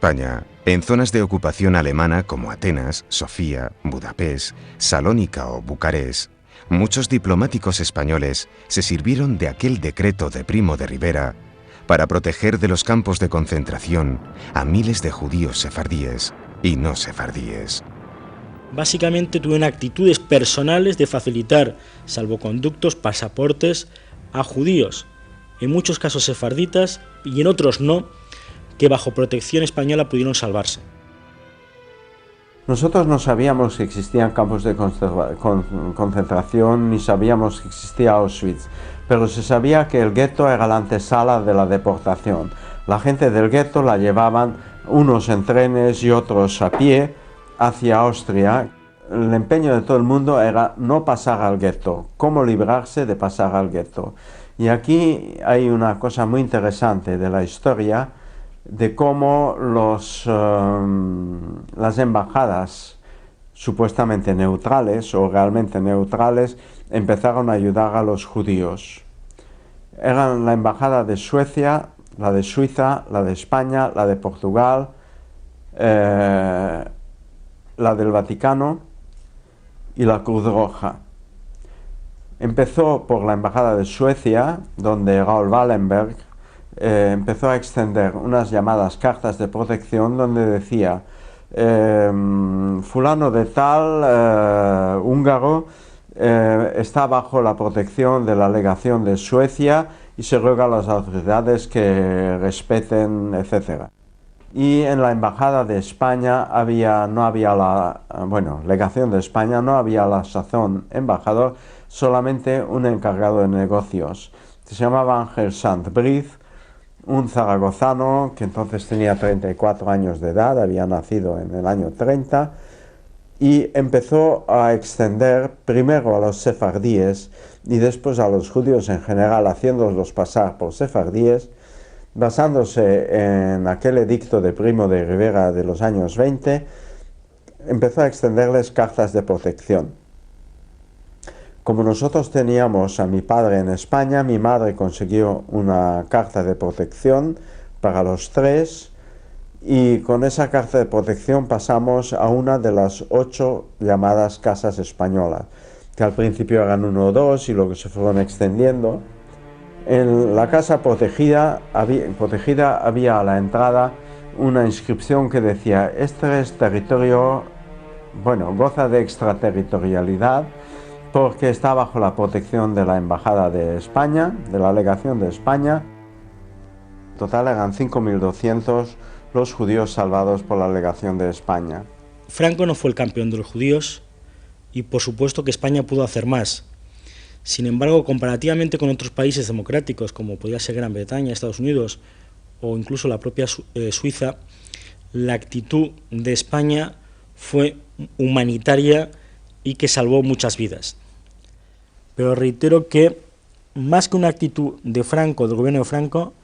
España, en zonas de ocupación alemana como Atenas, Sofía, Budapest, Salónica o Bucarest, muchos diplomáticos españoles se sirvieron de aquel decreto de Primo de Rivera para proteger de los campos de concentración a miles de judíos sefardíes y no sefardíes. Básicamente tuvieron actitudes personales de facilitar salvoconductos, pasaportes a judíos, en muchos casos sefarditas y en otros no, que bajo protección española pudieron salvarse. Nosotros no sabíamos que existían campos de concentración ni sabíamos que existía Auschwitz, pero se sabía que el gueto era la antesala de la deportación. La gente del gueto la llevaban unos en trenes y otros a pie hacia Austria. El empeño de todo el mundo era no pasar al gueto, cómo librarse de pasar al gueto. Y aquí hay una cosa muy interesante de la historia, de cómo las embajadas supuestamente neutrales o realmente neutrales empezaron a ayudar a los judíos. Eran la embajada de Suecia, la de Suiza, la de España, la de Portugal, la del Vaticano y la Cruz Roja. Empezó por la embajada de Suecia, donde Raoul Wallenberg empezó a extender unas llamadas cartas de protección donde decía fulano de tal, húngaro, está bajo la protección de la legación de Suecia y se ruega a las autoridades que respeten, etc. Y en la embajada de España legación de España, no había la sazón embajador, solamente un encargado de negocios. Se llamaba Ángel Sant-Briz, un zaragozano que entonces tenía 34 años de edad, había nacido en el año 30, y empezó a extender primero a los sefardíes y después a los judíos en general, haciéndolos pasar por sefardíes, basándose en aquel edicto de Primo de Rivera de los años 20, empezó a extenderles cartas de protección. Como nosotros teníamos a mi padre en España, mi madre consiguió una carta de protección para los tres y con esa carta de protección pasamos a una de las 8 llamadas casas españolas, que al principio eran 1 o 2 y luego se fueron extendiendo. En la casa protegida había a la entrada una inscripción que decía: este es territorio, goza de extraterritorialidad, porque está bajo la protección de la Embajada de España, de la Legación de España. En total eran 5.200 los judíos salvados por la Legación de España. Franco no fue el campeón de los judíos y por supuesto que España pudo hacer más. Sin embargo, comparativamente con otros países democráticos, como podía ser Gran Bretaña, Estados Unidos o incluso la propia Suiza, la actitud de España fue humanitaria y que salvó muchas vidas. Pero reitero que, más que una actitud de Franco, del gobierno de Franco,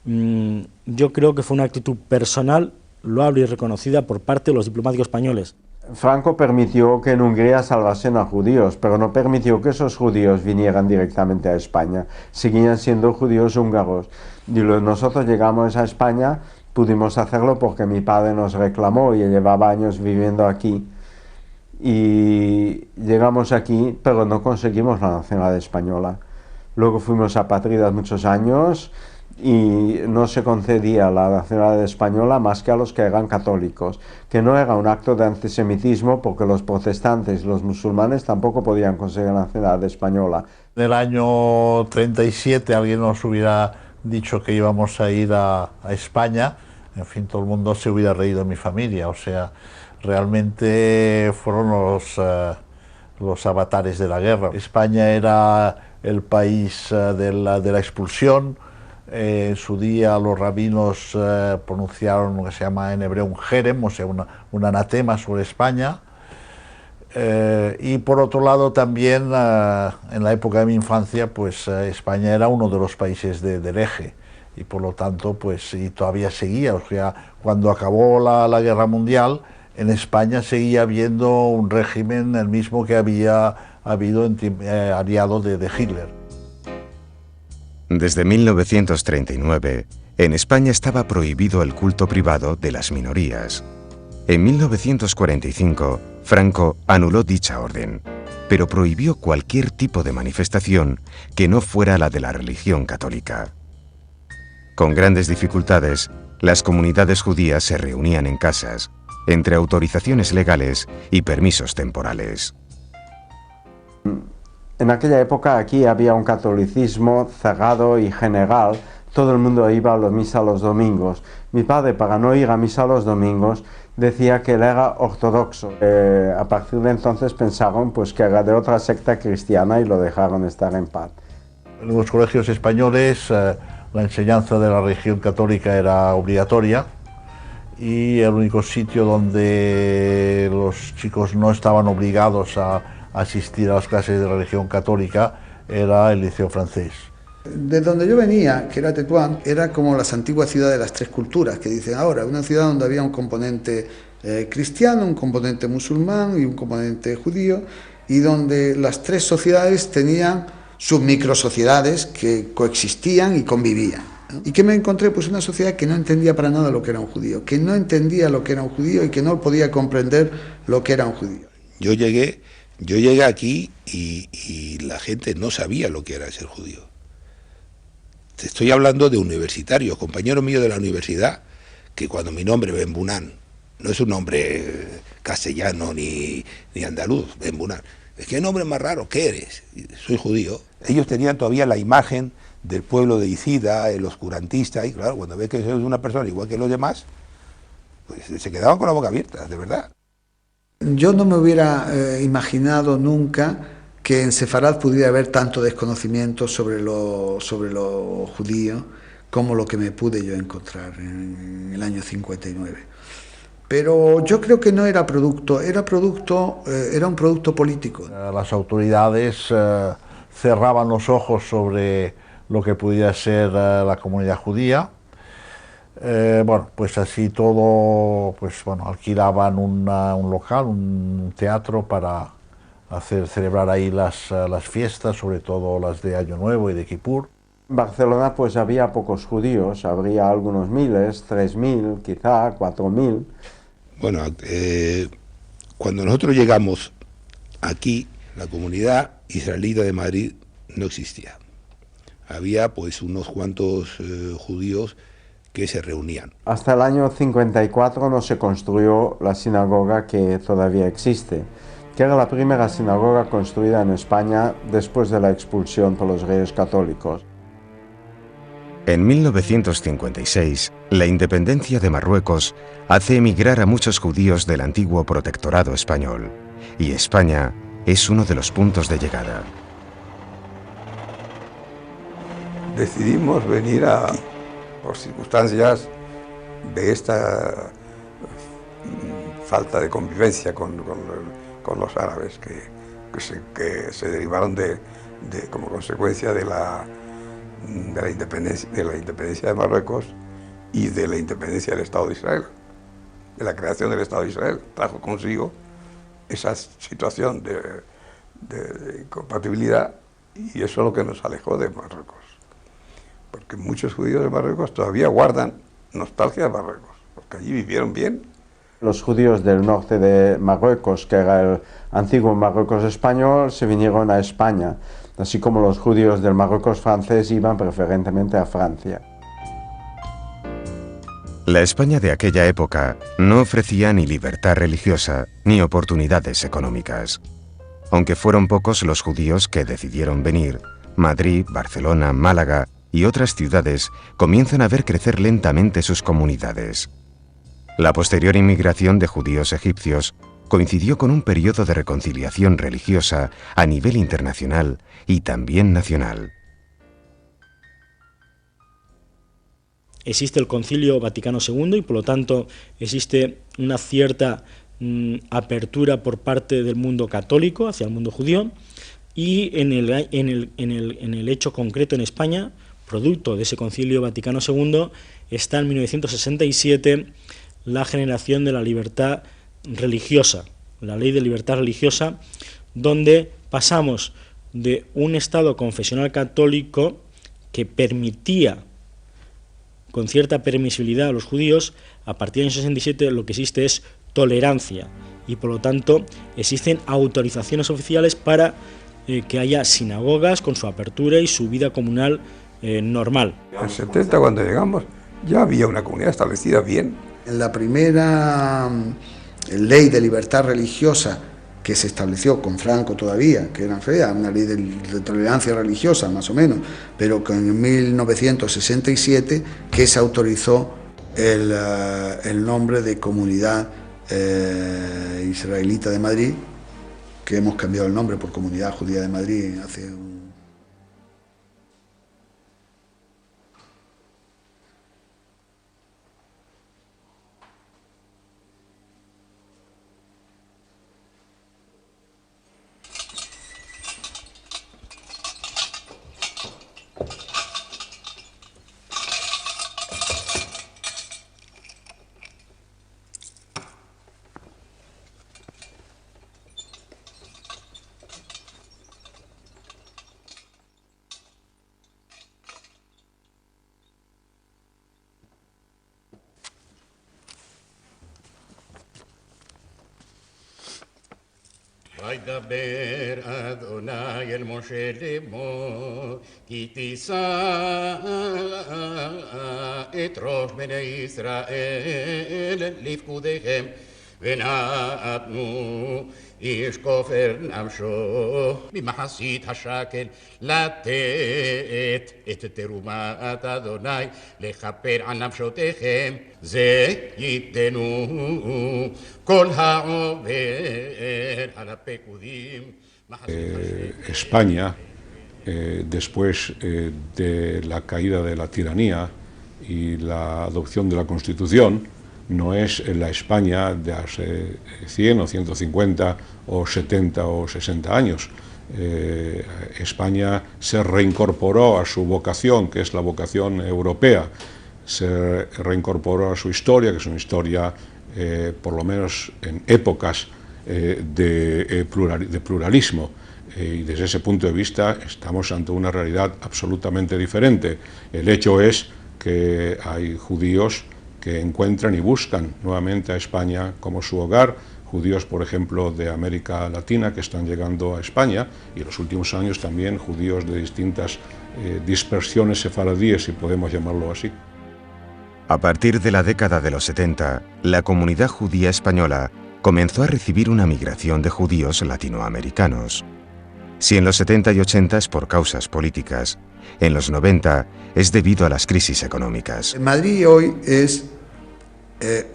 yo creo que fue una actitud personal, loable y reconocida por parte de los diplomáticos españoles. Franco permitió que en Hungría salvasen a judíos, pero no permitió que esos judíos vinieran directamente a España. Seguían siendo judíos húngaros. Y nosotros llegamos a España, pudimos hacerlo porque mi padre nos reclamó y llevaba años viviendo aquí. Y llegamos aquí, pero no conseguimos la nacionalidad española. Luego fuimos apátridas muchos años y no se concedía la nacionalidad española más que a los que eran católicos, que no era un acto de antisemitismo porque los protestantes y los musulmanes tampoco podían conseguir la nacionalidad española. En el año 37 alguien nos hubiera dicho que íbamos a ir a España, en fin, todo el mundo se hubiera reído de mi familia, o sea, realmente fueron los avatares de la guerra. España era el país de la expulsión. En su día los rabinos pronunciaron lo que se llama en hebreo un jerem, o sea, un anatema sobre España. Y por otro lado también en la época de mi infancia pues España era uno de los países del eje y por lo tanto pues y todavía seguía, o sea, cuando acabó la guerra mundial en España seguía habiendo un régimen el mismo que había habido aliado de Hitler. Desde 1939, En España estaba prohibido el culto privado de las minorías. En 1945, Franco anuló dicha orden, pero prohibió cualquier tipo de manifestación que no fuera la de la religión católica. Con grandes dificultades, las comunidades judías se reunían en casas, entre autorizaciones legales y permisos temporales. En aquella época aquí había un catolicismo cerrado y general. Todo el mundo iba a la misa los domingos. Mi padre, para no ir a misa los domingos, decía que él era ortodoxo. A partir de entonces pensaron pues, que era de otra secta cristiana y lo dejaron estar en paz. En los colegios españoles la enseñanza de la religión católica era obligatoria y el único sitio donde los chicos no estaban obligados a asistir a las clases de religión católica era el Liceo Francés. De donde yo venía, que era Tetuán, era como las antiguas ciudades de las tres culturas, que dicen ahora, una ciudad donde había un componente cristiano, un componente musulmán y un componente judío, y donde las tres sociedades tenían sus microsociedades que coexistían y convivían. ¿Y qué me encontré? Pues una sociedad que no entendía para nada lo que era un judío, que no entendía lo que era un judío y que no podía comprender lo que era un judío. Yo llegué aquí y la gente no sabía lo que era ser judío. Te estoy hablando de universitarios, compañeros míos de la universidad, que cuando mi nombre, Benbunán, no es un nombre castellano ni andaluz, Benbunán, es que nombre más raro, ¿qué eres? Soy judío. Ellos tenían todavía la imagen del pueblo de Icida, el oscurantista, y claro, cuando ves que es una persona igual que los demás, pues se quedaban con la boca abierta, de verdad. Yo no me hubiera imaginado nunca que en Sefarad pudiera haber tanto desconocimiento sobre lo judío como lo que me pude yo encontrar en el año 59. Pero yo creo que no era producto, era un producto político. Las autoridades cerraban los ojos sobre lo que pudiera ser la comunidad judía. Bueno, pues así todo, pues bueno, alquilaban un local, un teatro para celebrar ahí las fiestas, sobre todo las de Año Nuevo y de Kipur. En Barcelona pues había pocos judíos, habría algunos miles, 3.000, quizá 4.000. Bueno, cuando nosotros llegamos aquí, la comunidad israelita de Madrid no existía. Había pues unos cuantos judíos que se reunían. Hasta el año 54 no se construyó la sinagoga que todavía existe, que era la primera sinagoga construida en España después de la expulsión por los Reyes Católicos. En 1956, la independencia de Marruecos hace emigrar a muchos judíos del antiguo protectorado español, y España es uno de los puntos de llegada. Decidimos venir por circunstancias de esta falta de convivencia con los árabes que se derivaron como consecuencia de la independencia de Marruecos y de la independencia del Estado de Israel, de la creación del Estado de Israel. Trajo consigo esa situación de incompatibilidad y eso es lo que nos alejó de Marruecos. Porque muchos judíos de Marruecos todavía guardan nostalgia de Marruecos, porque allí vivieron bien. Los judíos del norte de Marruecos, que era el antiguo Marruecos español, se vinieron a España, así como los judíos del Marruecos francés iban preferentemente a Francia. La España de aquella época no ofrecía ni libertad religiosa ni oportunidades económicas. Aunque fueron pocos los judíos que decidieron venir, Madrid, Barcelona, Málaga y otras ciudades comienzan a ver crecer lentamente sus comunidades. La posterior inmigración de judíos egipcios coincidió con un periodo de reconciliación religiosa a nivel internacional y también nacional. Existe el Concilio Vaticano II y por lo tanto existe una cierta apertura por parte del mundo católico hacia el mundo judío y en el hecho concreto en España, producto de ese Concilio Vaticano II, está en 1967 la generación de la libertad religiosa, la Ley de Libertad Religiosa, donde pasamos de un Estado confesional católico que permitía con cierta permisibilidad a los judíos, a partir del año 67 lo que existe es tolerancia y por lo tanto existen autorizaciones oficiales para que haya sinagogas con su apertura y su vida comunal normal. En el 70, cuando llegamos, ya había una comunidad establecida bien. En la primera ley de libertad religiosa que se estableció con Franco todavía, que era en realidad una ley de tolerancia religiosa más o menos, pero que en 1967 que se autorizó el nombre de Comunidad Israelita de Madrid, que hemos cambiado el nombre por Comunidad Judía de Madrid hace un... וידבר אדוני אל משה לאמור, כי תישא את ראש בני ישראל לפקודיהם, ונתנו איש כופר נפשו ממחצית השקל לתת את תרומת אדוני לכפר על נפשותיכם, זה ייתנו כל העובר על הפקודים. España, después de la caída de la tiranía y la adopción de la Constitución, no es la España de hace 100 o 150 o 70 o 60 años. España se reincorporó a su vocación, que es la vocación europea, se reincorporó a su historia, que es una historia, por lo menos en épocas, de pluralismo. Y desde ese punto de vista estamos ante una realidad absolutamente diferente. El hecho es que hay judíos que encuentran y buscan nuevamente a España como su hogar, judíos, por ejemplo, de América Latina que están llegando a España, y en los últimos años también judíos de distintas dispersiones sefaradíes, si podemos llamarlo así. A partir de la década de los 70, la comunidad judía española comenzó a recibir una migración de judíos latinoamericanos. Si en los 70 y 80 es por causas políticas, en los 90 es debido a las crisis económicas. Madrid hoy es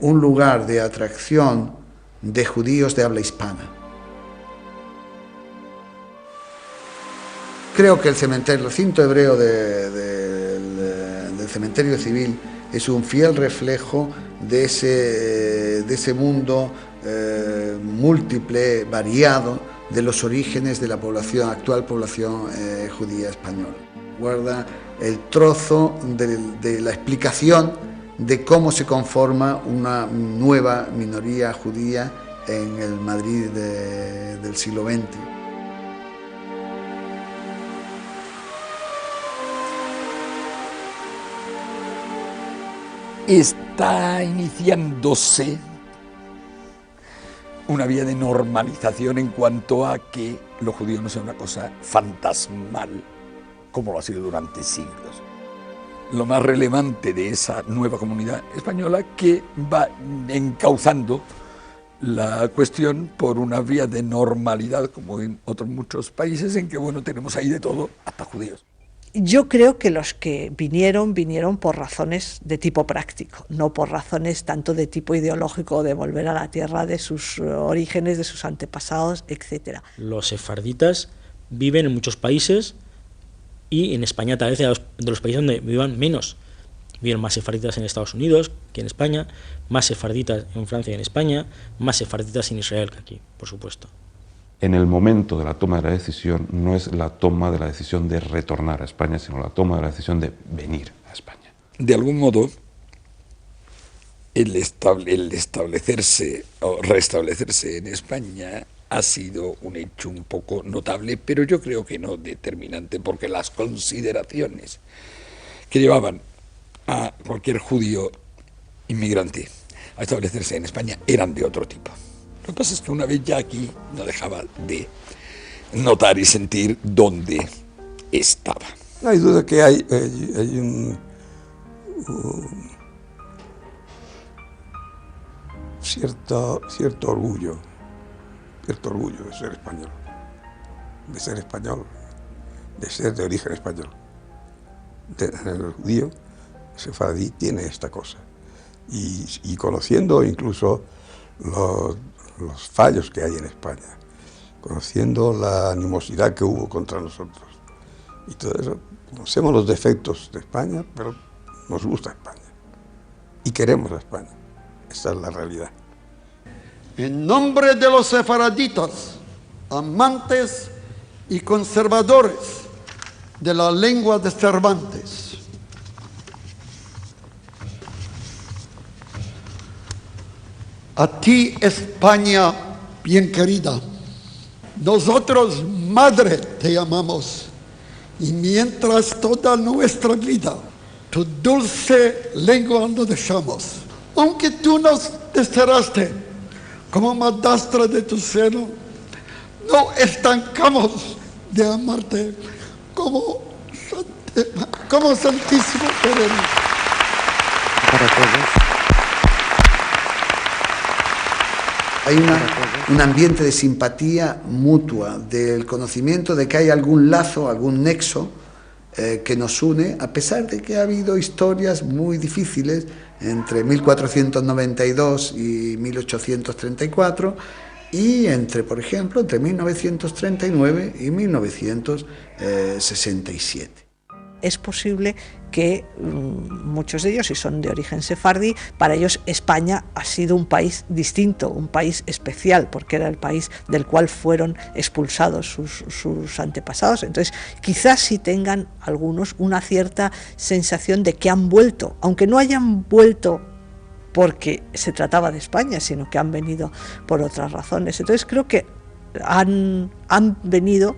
un lugar de atracción de judíos de habla hispana. Creo que el recinto hebreo del cementerio civil es un fiel reflejo de ese mundo múltiple, variado, de los orígenes de la actual población judía española. Guarda el trozo de la explicación de cómo se conforma una nueva minoría judía en el Madrid del siglo XX. Está iniciándose una vía de normalización en cuanto a que los judíos no sean una cosa fantasmal, como lo ha sido durante siglos. Lo más relevante de esa nueva comunidad española que va encauzando la cuestión por una vía de normalidad, como en otros muchos países, en que, bueno, tenemos ahí de todo, hasta judíos. Yo creo que los que vinieron por razones de tipo práctico, no por razones tanto de tipo ideológico, de volver a la tierra de sus orígenes, de sus antepasados, etc. Los sefarditas viven en muchos países y en España tal vez de los países donde vivan menos. Viven más sefarditas en Estados Unidos que en España, más sefarditas en Francia y en España, más sefarditas en Israel que aquí, por supuesto. En el momento de la toma de la decisión no es la toma de la decisión de retornar a España, sino la toma de la decisión de venir a España. De algún modo, el establecerse o restablecerse en España ha sido un hecho un poco notable, pero yo creo que no determinante, porque las consideraciones que llevaban a cualquier judío inmigrante a establecerse en España eran de otro tipo. Lo que pasa es que una vez ya aquí no dejaba de notar y sentir dónde estaba. No hay duda que hay un cierto orgullo de ser español, de ser de origen español. El judío sefardí tiene esta cosa. Y conociendo incluso los fallos que hay en España, conociendo la animosidad que hubo contra nosotros y todo eso, conocemos los defectos de España, pero nos gusta España y queremos a España. Esa es la realidad. En nombre de los sefaraditas, amantes y conservadores de la lengua de Cervantes, a ti, España bien querida, nosotros, madre, te llamamos, y mientras toda nuestra vida tu dulce lengua no dejamos. Aunque tú nos desterraste como madrastra de tu seno, no estancamos de amarte como santísimo terreno. Para todos. Hay un ambiente de simpatía mutua, del conocimiento de que hay algún lazo, algún nexo que nos une, a pesar de que ha habido historias muy difíciles entre 1492 y 1834 y por ejemplo, entre 1939 y 1967. Es posible que muchos de ellos, si son de origen sefardí, para ellos España ha sido un país distinto, un país especial, porque era el país del cual fueron expulsados sus antepasados. Entonces, quizás sí tengan algunos una cierta sensación de que han vuelto, aunque no hayan vuelto porque se trataba de España, sino que han venido por otras razones. Entonces, creo que han venido.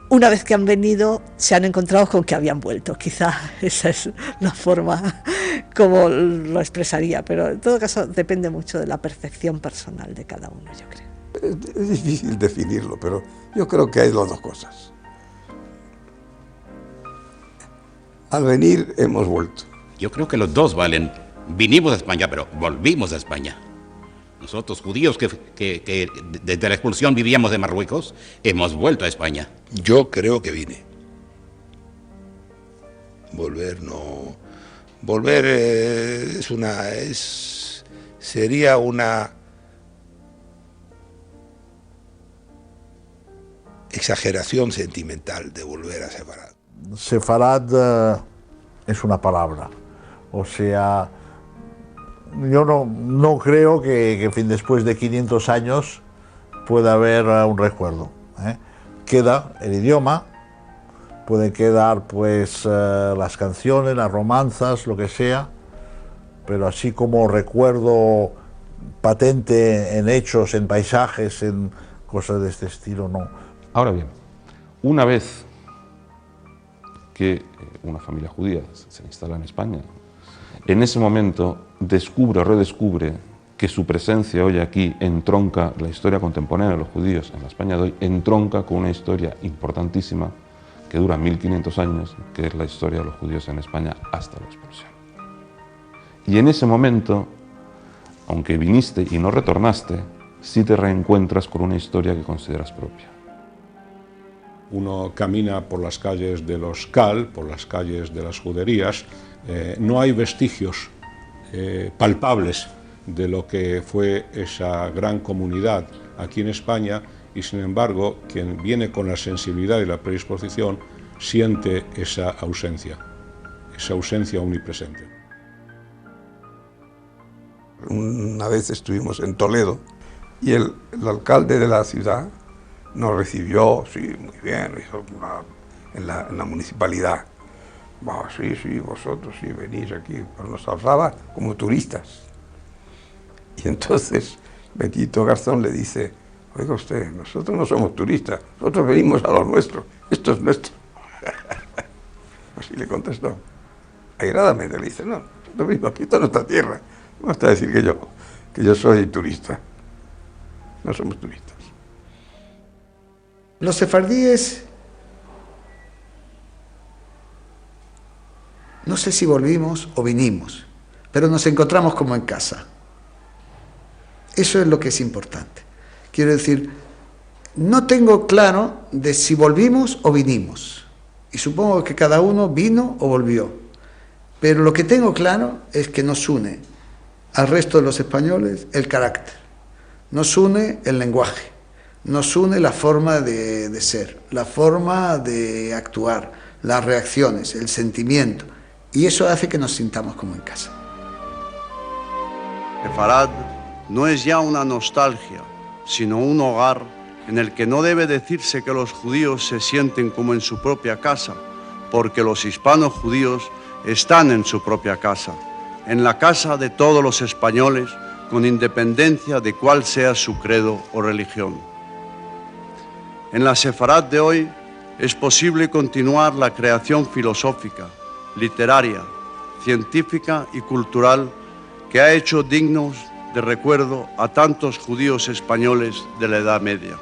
Una vez que han venido, se han encontrado con que habían vuelto. Quizá esa es la forma como lo expresaría, pero en todo caso depende mucho de la percepción personal de cada uno, yo creo. Es difícil definirlo, pero yo creo que hay las dos cosas. Al venir hemos vuelto. Yo creo que los dos valen. Vinimos a España, pero volvimos a España. Nosotros, judíos que desde la expulsión vivíamos de Marruecos, hemos vuelto a España. Yo creo que vine. Volver no. Volver sería una exageración sentimental de volver a Sefarad. Sefarad es una palabra. O sea, yo no creo que después de 500 años pueda haber un recuerdo. Queda el idioma, pueden quedar pues las canciones, las romanzas, lo que sea, pero así como recuerdo patente en hechos, en paisajes, en cosas de este estilo, no. Ahora bien, una vez que una familia judía se instala en España, en ese momento redescubre que su presencia hoy aquí entronca la historia contemporánea de los judíos en la España de hoy, entronca con una historia importantísima que dura 1500 años, que es la historia de los judíos en España hasta la expulsión. Y en ese momento, aunque viniste y no retornaste, sí te reencuentras con una historia que consideras propia. Uno camina por las calles de los Cal, por las calles de las juderías, no hay vestigios palpables de lo que fue esa gran comunidad aquí en España, y sin embargo, quien viene con la sensibilidad y la predisposición siente esa ausencia omnipresente. Una vez estuvimos en Toledo y el alcalde de la ciudad nos recibió, sí, muy bien, en la municipalidad. Sí, vosotros sí venís aquí, pero nos hablaba como turistas. Y entonces Betito Garzón le dice: oiga usted, nosotros no somos turistas, nosotros venimos a lo nuestro, esto es nuestro. Así le contestó. airadamente, le dice, no, lo mismo, aquí está nuestra tierra. No basta decir que yo soy turista. No somos turistas. Los sefardíes, no sé si volvimos o vinimos, pero nos encontramos como en casa. Eso es lo que es importante. Quiero decir, no tengo claro de si volvimos o vinimos. Y supongo que cada uno vino o volvió. Pero lo que tengo claro es que nos une al resto de los españoles el carácter. Nos une el lenguaje. Nos une la forma de ser, la forma de actuar, las reacciones, el sentimiento. Y eso hace que nos sintamos como en casa. Sefarad no es ya una nostalgia, sino un hogar en el que no debe decirse que los judíos se sienten como en su propia casa, porque los hispanos judíos están en su propia casa, en la casa de todos los españoles, con independencia de cuál sea su credo o religión. En la Sefarad de hoy es posible continuar la creación filosófica, literaria, científica y cultural que ha hecho dignos de recuerdo a tantos judíos españoles de la Edad Media.